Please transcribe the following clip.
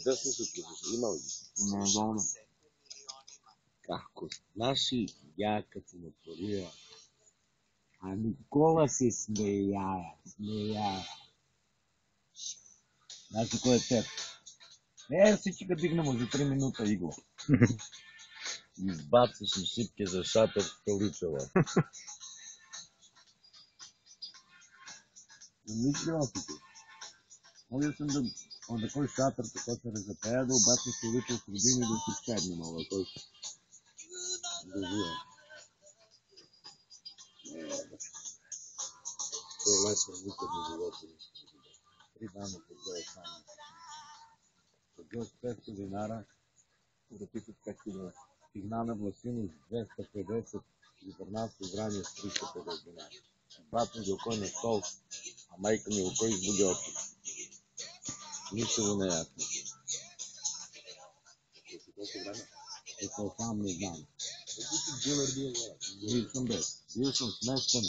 десни се отложиш. Има ли? Не е долно. Kako? Naši ja kad sam otvorio, a Nikola se smejaja. Значи кой е теб? Всички да дигнем за 3 минута игла. Избацаш на шипки за шатър в Каличева. Мисля си ти. Може съм да кой шатър, така се разапея, да обаче се лича с години да си седне мала, кой да живе. Това е лесно, никъде на живота ми. 3 дана подгоя само. Подгоя с 500 динара, да писат как ти да сигнана Власинов 250 и върна с грани с 350 динара. Брат ми го кой на стол, а майка ми го кой избуди очи. Нищо да не е ясно. Ето сам не знам. Бил съм без. Бил съм сместен.